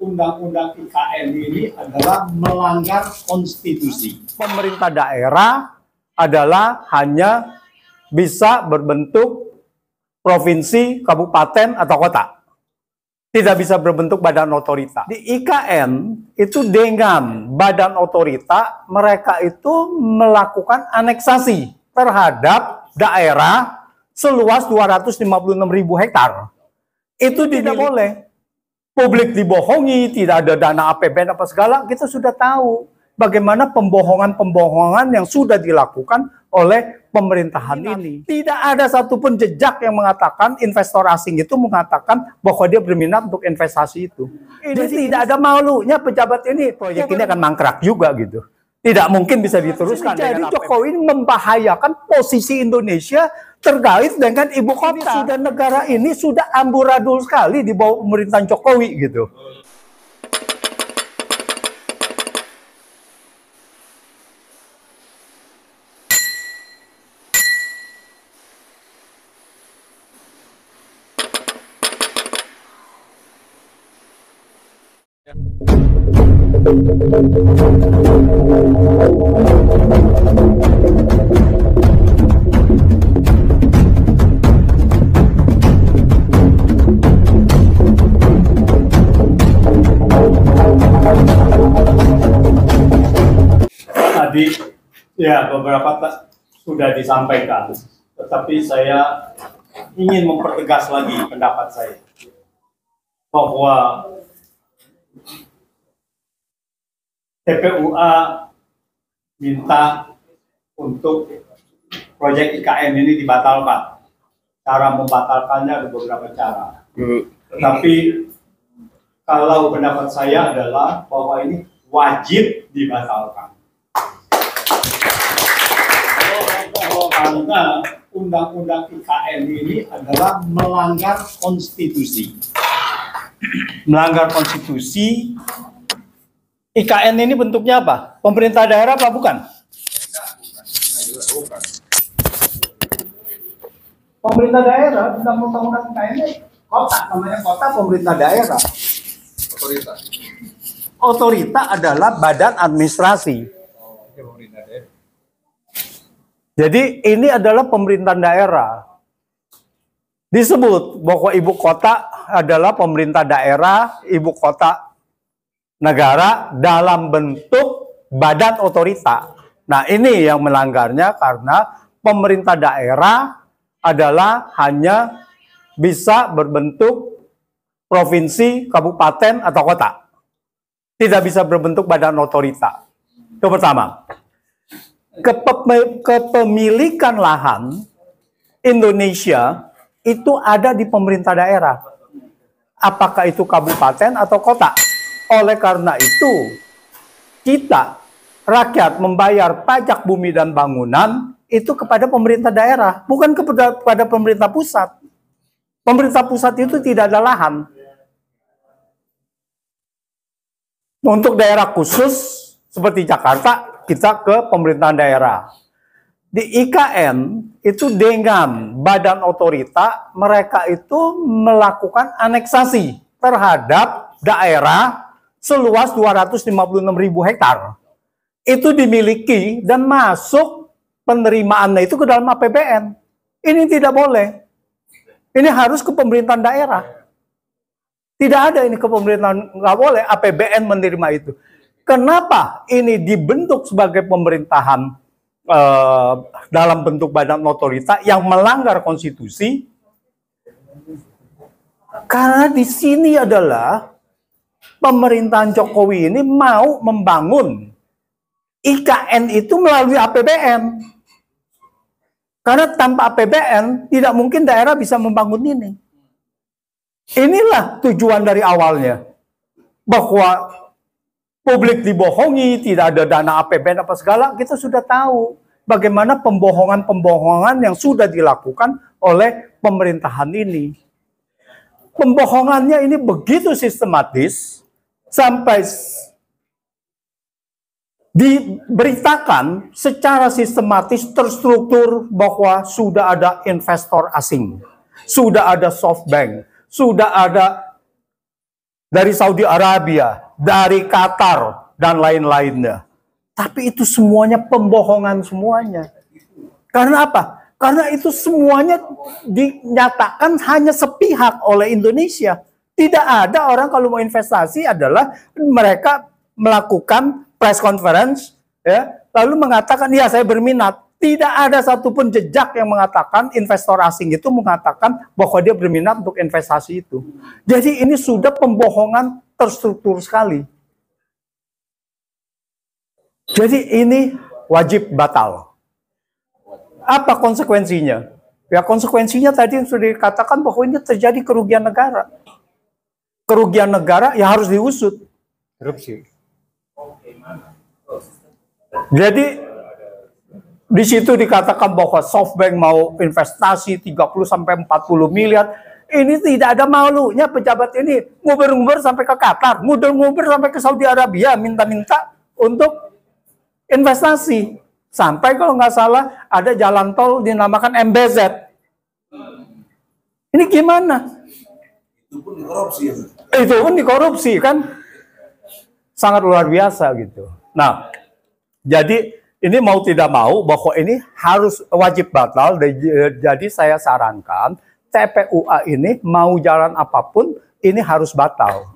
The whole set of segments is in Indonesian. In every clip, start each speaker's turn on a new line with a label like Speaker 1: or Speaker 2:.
Speaker 1: Undang-undang IKN ini adalah melanggar konstitusi. Pemerintah daerah adalah hanya bisa berbentuk provinsi, kabupaten, atau kota. Tidak bisa berbentuk badan otorita. Di IKN itu dengan badan otorita, mereka itu melakukan aneksasi terhadap daerah seluas 256.000 hektar. Itu tidak boleh. Publik dibohongi, tidak ada dana APBN apa segala, kita sudah tahu bagaimana pembohongan-pembohongan yang sudah dilakukan oleh pemerintahan ini. Tidak ada satupun jejak yang mengatakan investor asing itu mengatakan bahwa dia berminat untuk investasi itu. Jadi tidak ada malunya pejabat ini. Proyek ini akan mangkrak juga gitu. Tidak mungkin bisa diteruskan. Jadi Jokowi ini membahayakan posisi Indonesia terkait dengan ibu kota. Sudah negara ini sudah amburadul sekali di bawah pemerintahan Jokowi gitu. Tadi ya beberapa sudah disampaikan, tetapi saya ingin mempertegas lagi pendapat saya bahwa TPUA minta untuk proyek IKN ini dibatalkan. Cara membatalkannya ada beberapa cara. Tetapi kalau pendapat saya adalah bahwa ini wajib dibatalkan. Karena undang-undang IKN ini adalah melanggar konstitusi. Melanggar konstitusi. IKN ini bentuknya apa? Pemerintah daerah apa bukan? Pemerintah daerah, undang-undang IKN ini kota, namanya kota pemerintah daerah. Otorita. Otorita adalah badan administrasi. Jadi ini adalah pemerintahan daerah. Disebut bahwa ibu kota adalah pemerintah daerah, ibu kota negara dalam bentuk badan otorita. Nah ini yang melanggarnya karena pemerintah daerah adalah hanya bisa berbentuk provinsi, kabupaten, atau kota. Tidak bisa berbentuk badan otorita. Itu pertama. Kepemilikan lahan Indonesia itu ada di pemerintah daerah. Apakah itu kabupaten atau kota? Oleh karena itu, kita, rakyat, membayar pajak bumi dan bangunan itu kepada pemerintah daerah, bukan kepada pemerintah pusat. Pemerintah pusat itu tidak ada lahan. Untuk daerah khusus seperti Jakarta, kita ke pemerintahan daerah. Di IKN itu dengan badan otorita, mereka itu melakukan aneksasi terhadap daerah seluas 256.000 hektar. Itu dimiliki dan masuk penerimaannya itu ke dalam APBN. Ini tidak boleh. Ini harus ke pemerintahan daerah. Tidak ada ini ke pemerintahan, nggak boleh APBN menerima itu. Kenapa ini dibentuk sebagai pemerintahan dalam bentuk badan otorita yang melanggar konstitusi? Karena di sini adalah pemerintahan Jokowi ini mau membangun IKN itu melalui APBN. Karena tanpa APBN tidak mungkin daerah bisa membangun ini. Inilah tujuan dari awalnya. Bahwa publik dibohongi, tidak ada dana APBN apa segala, kita sudah tahu bagaimana pembohongan-pembohongan yang sudah dilakukan oleh pemerintahan ini. Pembohongannya ini begitu sistematis, sampai diberitakan secara sistematis terstruktur bahwa sudah ada investor asing, sudah ada SoftBank, sudah ada dari Saudi Arabia, dari Qatar, dan lain-lainnya. Tapi itu semuanya pembohongan semuanya. Karena apa? Karena itu semuanya dinyatakan hanya sepihak oleh Indonesia. Tidak ada orang kalau mau investasi adalah mereka melakukan press conference, ya, lalu mengatakan, ya saya berminat. Tidak ada satupun jejak yang mengatakan investor asing itu mengatakan bahwa dia berminat untuk investasi itu. Jadi ini sudah pembohongan terstruktur sekali. Jadi ini wajib batal. Apa konsekuensinya? Ya konsekuensinya tadi yang sudah dikatakan bahwa ini terjadi kerugian negara. Kerugian negara ya harus diusut.
Speaker 2: Korupsi.
Speaker 1: Jadi di situ dikatakan bahwa SoftBank mau investasi 30-40 miliar. Ini tidak ada malunya pejabat ini. Nguber-nguber sampai ke Qatar, nguber-nguber sampai ke Saudi Arabia, minta-minta untuk investasi. Sampai kalau nggak salah ada jalan tol dinamakan MBZ. Ini gimana?
Speaker 3: Itu pun dikorupsi.
Speaker 1: Itu pun dikorupsi kan? Sangat luar biasa gitu. Nah, jadi ini mau tidak mau bahwa ini harus wajib batal. Jadi saya sarankan TPUA ini mau jalan apapun ini harus batal.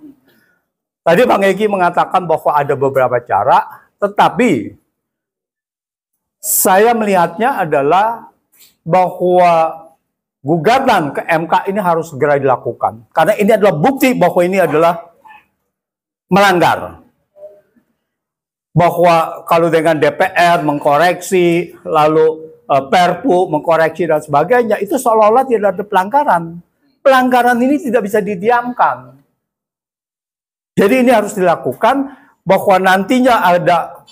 Speaker 1: Tadi Bang Egy mengatakan bahwa ada beberapa cara, tetapi saya melihatnya adalah bahwa gugatan ke MK ini harus segera dilakukan. Karena ini adalah bukti bahwa ini adalah melanggar. Bahwa kalau dengan DPR mengkoreksi, lalu Perpu mengkoreksi dan sebagainya, itu seolah-olah tidak ada pelanggaran. Pelanggaran ini tidak bisa didiamkan. Jadi ini harus dilakukan bahwa nantinya ada,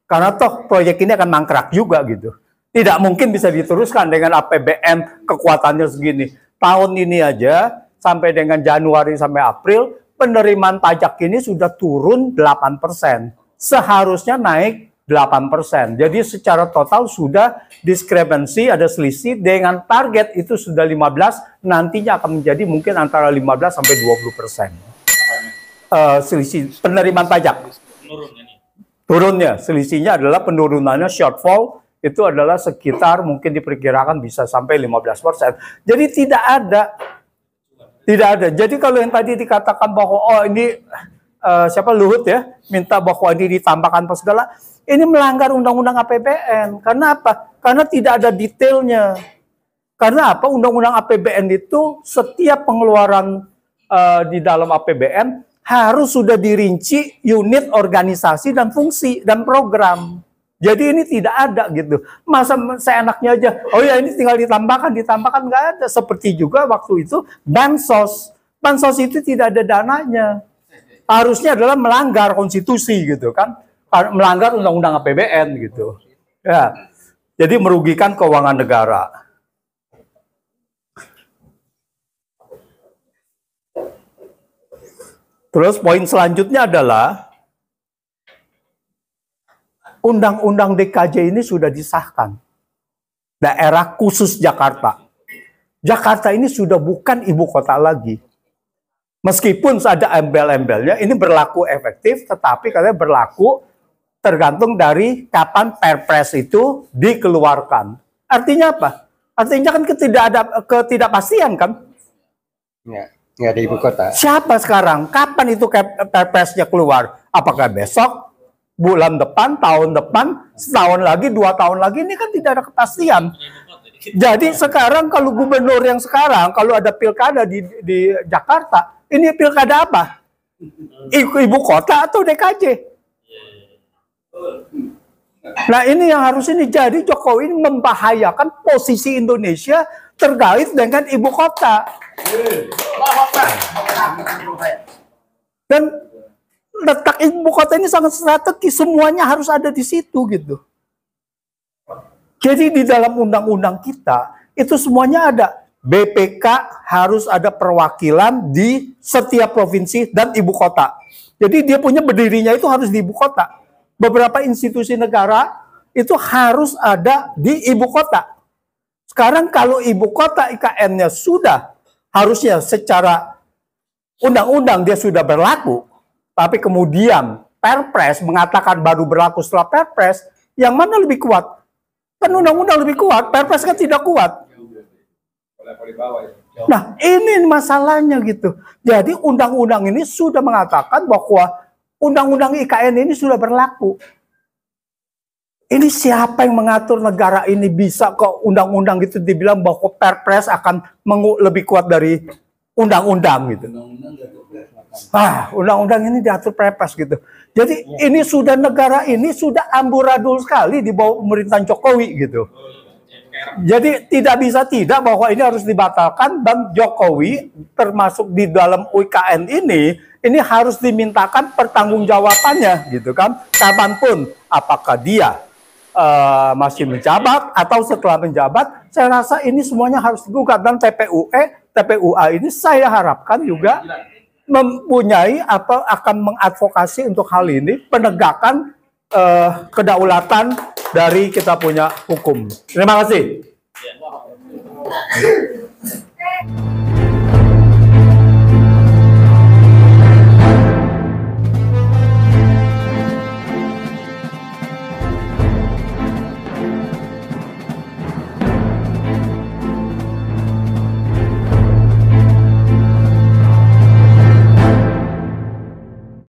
Speaker 1: karena toh proyek ini akan mangkrak juga gitu. Tidak mungkin bisa diteruskan dengan APBN kekuatannya segini. Tahun ini aja, sampai dengan Januari sampai April, penerimaan pajak ini sudah turun 8%. Seharusnya naik 8%. Jadi secara total sudah diskrepensi, ada selisih dengan target itu sudah 15, nantinya akan menjadi mungkin antara 15 sampai 20%. Selisih penerimaan pajak. Turunnya, selisihnya adalah penurunannya shortfall itu adalah sekitar mungkin diperkirakan bisa sampai 15%. Jadi tidak ada. Jadi kalau yang tadi dikatakan bahwa oh ini siapa Luhut ya minta bahwa ini ditambahkan apa segala, ini melanggar undang-undang APBN. Karena apa? Karena tidak ada detailnya. Karena apa? Undang-undang APBN itu setiap pengeluaran di dalam APBN harus sudah dirinci unit organisasi dan fungsi dan program. Jadi ini tidak ada gitu. Masa seenaknya aja, oh ya ini tinggal ditambahkan, nggak ada. Seperti juga waktu itu Bansos. Bansos itu tidak ada dananya. Harusnya adalah melanggar konstitusi gitu kan, melanggar undang-undang APBN gitu. Ya, jadi merugikan keuangan negara. Terus poin selanjutnya adalah undang-undang DKJ ini sudah disahkan. Daerah khusus Jakarta. Jakarta ini sudah bukan ibu kota lagi. Meskipun ada embel-embelnya, ini berlaku efektif, tetapi katanya berlaku tergantung dari kapan Perpres itu dikeluarkan. Artinya apa? Artinya kan ketidakpastian kan?
Speaker 2: Nggak ada ibu kota.
Speaker 1: Siapa sekarang? Kapan itu Perpresnya keluar? Apakah besok, bulan depan, tahun depan, setahun lagi, 2 tahun lagi? Ini kan tidak ada kepastian. Jadi sekarang kalau gubernur yang sekarang, kalau ada pilkada di Jakarta, ini pilkada apa? Ibu kota atau DKJ? Nah ini yang harus ini. Jadi Jokowi ini membahayakan posisi Indonesia terkait dengan ibu kota. Dan letak ibu kota ini sangat strategis. Semuanya harus ada di situ gitu. Jadi di dalam undang-undang kita, itu semuanya ada. BPK harus ada perwakilan di setiap provinsi dan ibu kota. Jadi dia punya berdirinya itu harus di ibu kota. Beberapa institusi negara itu harus ada di ibu kota. Sekarang kalau ibu kota IKN-nya sudah harusnya secara undang-undang dia sudah berlaku, tapi kemudian Perpres mengatakan baru berlaku setelah Perpres, yang mana lebih kuat? Kan undang-undang lebih kuat, Perpres kan tidak kuat. Nah, ini masalahnya gitu. Jadi undang-undang ini sudah mengatakan bahwa undang-undang IKN ini sudah berlaku. Ini siapa yang mengatur negara ini bisa kok undang-undang gitu dibilang bahwa Perpres akan lebih kuat dari undang-undang gitu. Undang-undang ini diatur Perpres gitu. Jadi ini sudah negara ini sudah amburadul sekali di bawah pemerintahan Jokowi gitu. Jadi tidak bisa tidak bahwa ini harus dibatalkan dan Jokowi termasuk di dalam UIKN ini harus dimintakan pertanggungjawabannya gitu kan. Kapanpun apakah dia masih menjabat atau setelah menjabat, saya rasa ini semuanya harus digugat dan TPUA ini saya harapkan juga mempunyai akan mengadvokasi untuk hal ini penegakan kedaulatan dari kita punya hukum. Terima kasih.